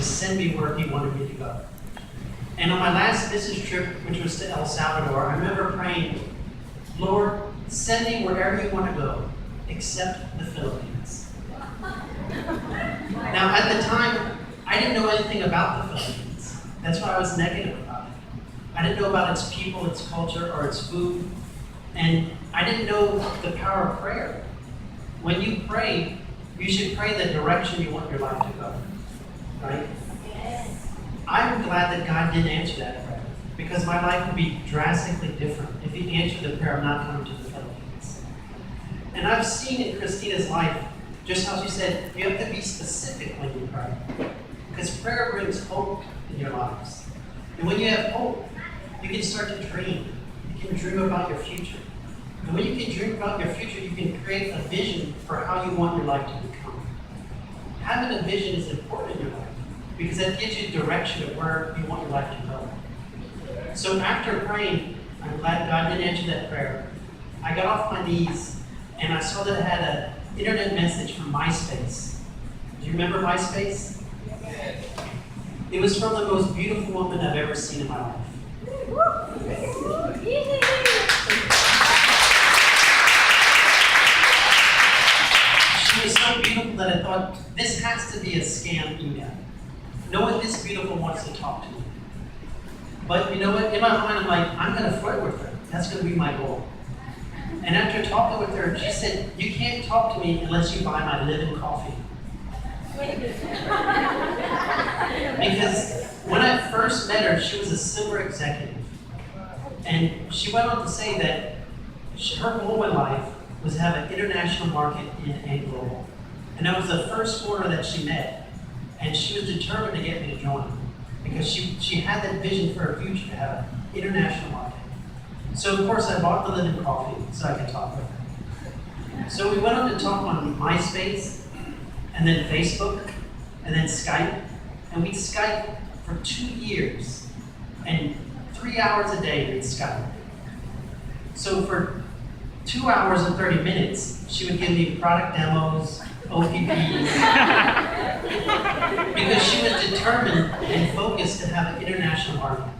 send me where he wanted me to go. And on my last business trip, which was to El Salvador, I remember praying, Lord, send me wherever you want to go, except the Philippines. Now, at the time, I didn't know anything about the Philippines. That's why I was negative about it. I didn't know about its people, its culture, or its food. And I didn't know the power of prayer. When you pray, you should pray the direction you want your life to go. Right? Yes. I'm glad that God didn't answer that prayer, because my life would be drastically different if he answered the prayer of not coming to the Philippines. And I've seen in Christina's life, just how she said, you have to be specific when you pray. Because prayer brings hope in your lives. And when you have hope, you can start to dream. You can dream about your future. And when you can dream about your future, you can create a vision for how you want your life to become. Having a vision is important in your life, because that gives you direction of where you want your life to go. So after praying, I'm glad God didn't answer that prayer. I got off my knees, and I saw that I had an internet message from MySpace. Do you remember MySpace? It was from the most beautiful woman I've ever seen in my life. She was so beautiful that I thought, this has to be a scam email. No one this beautiful wants to talk to me. But you know what? In my mind, I'm like, I'm going to flirt with her. That's going to be my goal. And after talking with her, she said, you can't talk to me unless you buy my live-in coffee. Because when I first met her, she was a silver executive. And she went on to say that her goal in life was to have an international market in global. And that was the first foreigner that she met. And she was determined to get me to join, because she had that vision for her future to have an international market. So of course I bought the live-in coffee so I could talk with her. So we went on to talk on MySpace, and then Facebook, and then Skype. And we'd Skype for 2 years, and 3 hours a day we'd Skype. So for 2 hours and 30 minutes, she would give me product demos, OPPs, because she was determined and focused to have an international market.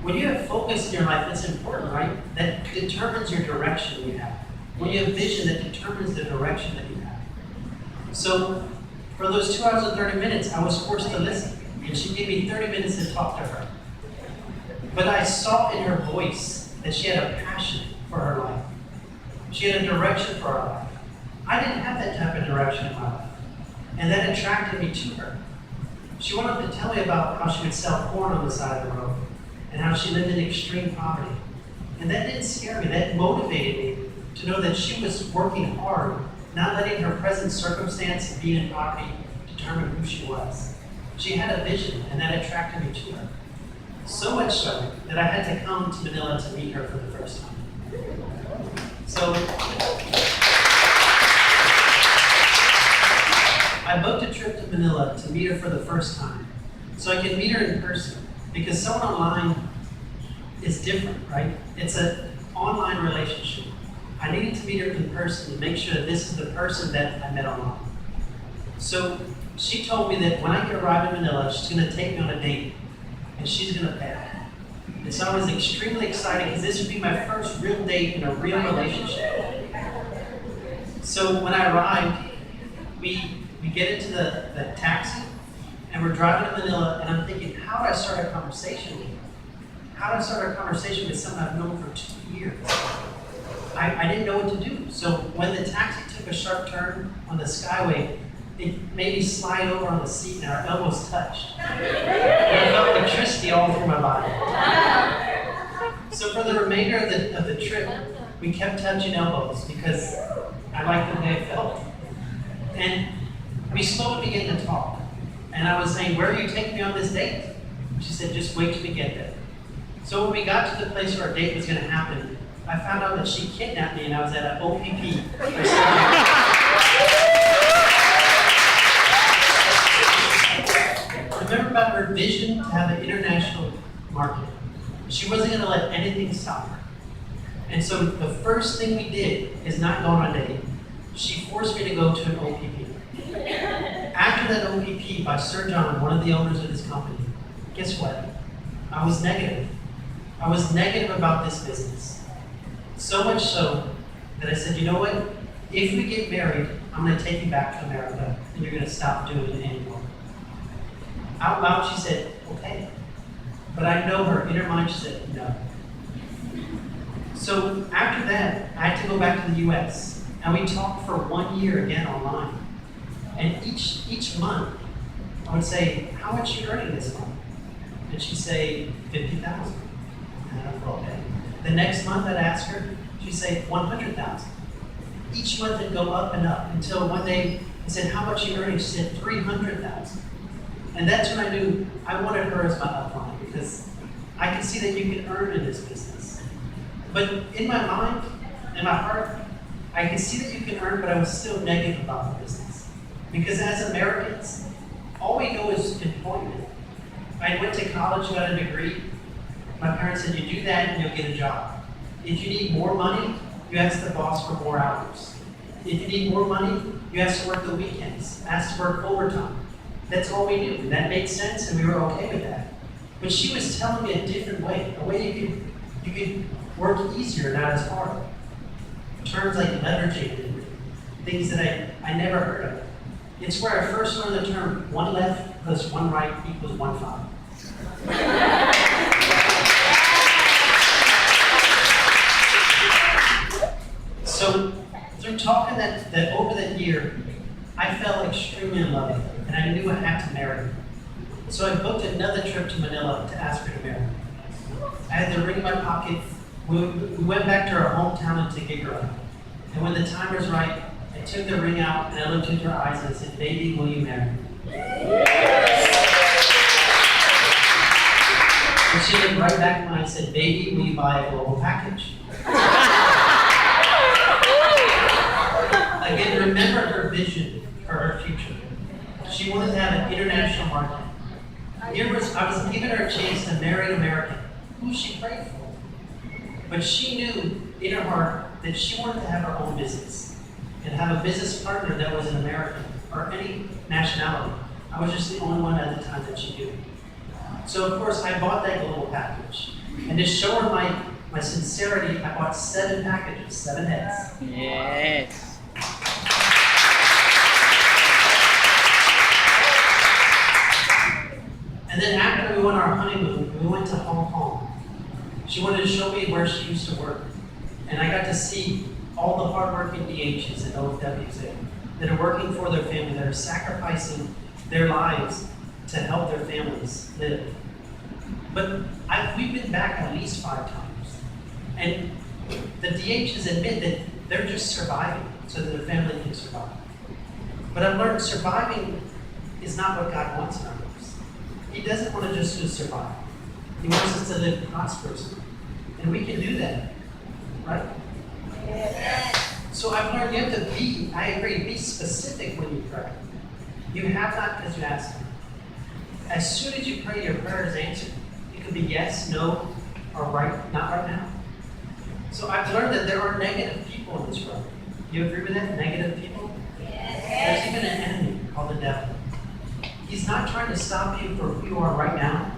When you have focus in your life, that's important, right? That determines your direction you have. When you have vision, that determines the direction that you have. So for those 2 hours and 30 minutes, I was forced to listen. And she gave me 30 minutes to talk to her. But I saw in her voice that she had a passion for her life. She had a direction for her life. I didn't have that type of direction in my life. And that attracted me to her. She wanted to tell me about how she would sell corn on the side of the road, and how she lived in extreme poverty. And that didn't scare me, that motivated me to know that she was working hard, not letting her present circumstance of being in poverty determine who she was. She had a vision, and that attracted me to her. So much so that I had to come to Manila to meet her for the first time. So I booked a trip to Manila to meet her for the first time, so I could meet her in person. Because someone online is different, right? It's an online relationship. I needed to meet her in person to make sure that this is the person that I met online. So she told me that when I could arrive in Manila, she's going to take me on a date, and she's going to pay. And so I was extremely excited, because this would be my first real date in a real relationship. So when I arrived, we get into the taxi, and we're driving to Manila, and I'm thinking, how do I start a conversation with her? How do I start a conversation with someone I've known for 2 years? I didn't know what to do. So when the taxi took a sharp turn on the Skyway, it made me slide over on the seat, and our elbows touched. And I felt electricity all through my body. So for the remainder of the trip, we kept touching elbows, because I liked the way it felt. And we slowly began to talk. And I was saying, where are you taking me on this date? She said, just wait till we get there. So when we got to the place where our date was going to happen, I found out that she kidnapped me, and I was at an OPP. Remember about her vision to have an international market. She wasn't going to let anything stop her. And so the first thing we did is not go on a date. She forced me to go to an OPP. After after that OPP by Sir John, one of the owners of this company, guess what? I was negative. I was negative about this business. So much so that I said, you know what? If we get married, I'm going to take you back to America and you're going to stop doing it anymore. Out loud, she said, okay. But I know her, in her mind, she said, no. So after that, I had to go back to the US, and we talked for 1 year again online. And each month, I would say, how much are you earning this month? And she'd say, 50,000. And I thought, okay. The next month I'd ask her, she'd say, 100,000. Each month it'd go up and up until one day I said, how much are you earning? She said, 300,000. And that's when I knew I wanted her as my upline, because I could see that you can earn in this business. But in my mind, in my heart, I could see that you can earn, but I was still negative about the business. Because as Americans, all we know is employment. I went to college, got a degree. My parents said, you do that and you'll get a job. If you need more money, you ask the boss for more hours. If you need more money, you ask to work the weekends, ask to work overtime. That's all we knew. That made sense, and we were okay with that. But she was telling me a different way, a way you could work easier, not as hard. Terms like leveraging and things that I never heard of. It's where I first learned the term 1 left plus 1 right equals 1 5. So through talking that over that year, I fell extremely in love with her, and I knew I had to marry her. So I booked another trip to Manila to ask her to marry me. I had the ring in my pocket. We went back to our hometown in Guilbeau. And when the time was right, I took the ring out and I looked into her eyes and I said, baby, will you marry me? And she looked right back at me and said, baby, will you buy a global package? Again, remember her vision for her future. She wanted to have an international market. I was giving her a chance to marry an American who she prayed for. But she knew in her heart that she wanted to have her own business and have a business partner that was an American or any nationality. I was just the only one at the time that she knew. So of course I bought that global package. And to show her my sincerity, I bought 7 packages, 7 heads. Yes. And then after we went on our honeymoon, we went to Hong Kong. She wanted to show me where she used to work. And I got to see all the hardworking DHs and OFWs that are working for their family, that are sacrificing their lives to help their families live. But we've been back at least 5 times. And the DHs admit that they're just surviving so that their family can survive. But I've learned surviving is not what God wants in our lives. He doesn't want to just survive. He wants us to live prosperously. And we can do that, right? Yes. So I've learned you have to be specific when you pray. You have not because you ask him. As soon as you pray, your prayer is answered. It could be yes, no, or right, not right now. So I've learned that there are negative people in this world. You agree with that? Negative people? Yes. There's even an enemy called the devil. He's not trying to stop you from who you are right now,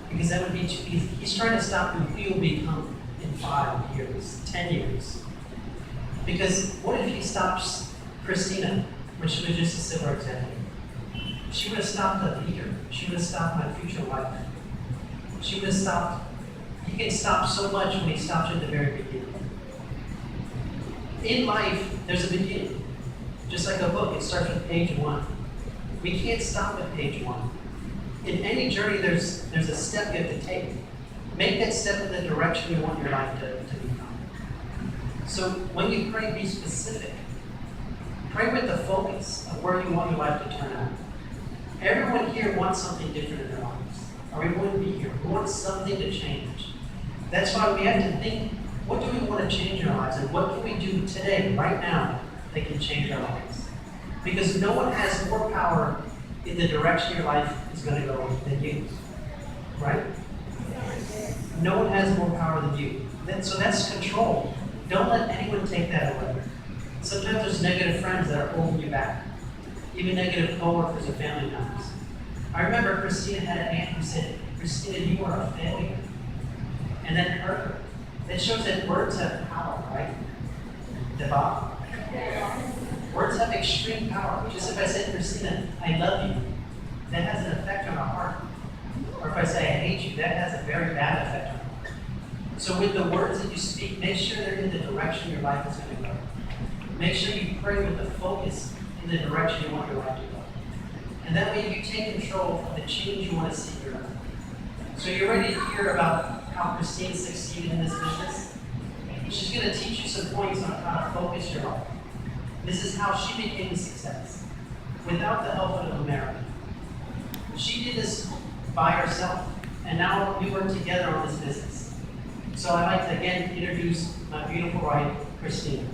because that would be too easy. He's trying to stop you who you'll become in 5 years, 10 years. Because what if he stops Cristina when she was just a civil executive? She would have stopped a leader. She would have stopped my future wife. She would have stopped. He can stop so much when he stops you at the very beginning. In life, there's a beginning. Just like a book, it starts with page 1. We can't stop at page 1. In any journey, there's a step you have to take. Make that step in the direction you want your life to become. So when you pray, be specific. Pray with the focus of where you want your life to turn out. Everyone here wants something different in their lives, or we wouldn't be here. We want something to change. That's why we have to think, what do we want to change in our lives, and what can we do today, right now, that can change our lives? Because no one has more power in the direction your life is going to go than you, right? No one has more power than you. So that's control. Don't let anyone take that away. Sometimes there's negative friends that are holding you back. even negative coworkers or family members. I remember Cristina had an aunt who said, Cristina, you are a failure. And that hurt her. That shows that words have power, right? Deba? Words have extreme power. Just if I said, Cristina, I love you, that has an effect on our heart. Or if I say, I hate you, that has a very bad effect on our heart. So with the words that you speak, make sure they're in the direction your life is going to go. Make sure you pray with the focus in the direction you want your life to go. And that way you take control of the change you want to see in your life. So you're ready to hear about how Cristina succeeded in this business? She's going to teach you some points on how to focus your life. This is how she became a success, without the help of America. She did this by herself, and now we work together on this business. So I'd like to again introduce my beautiful wife, Cristina.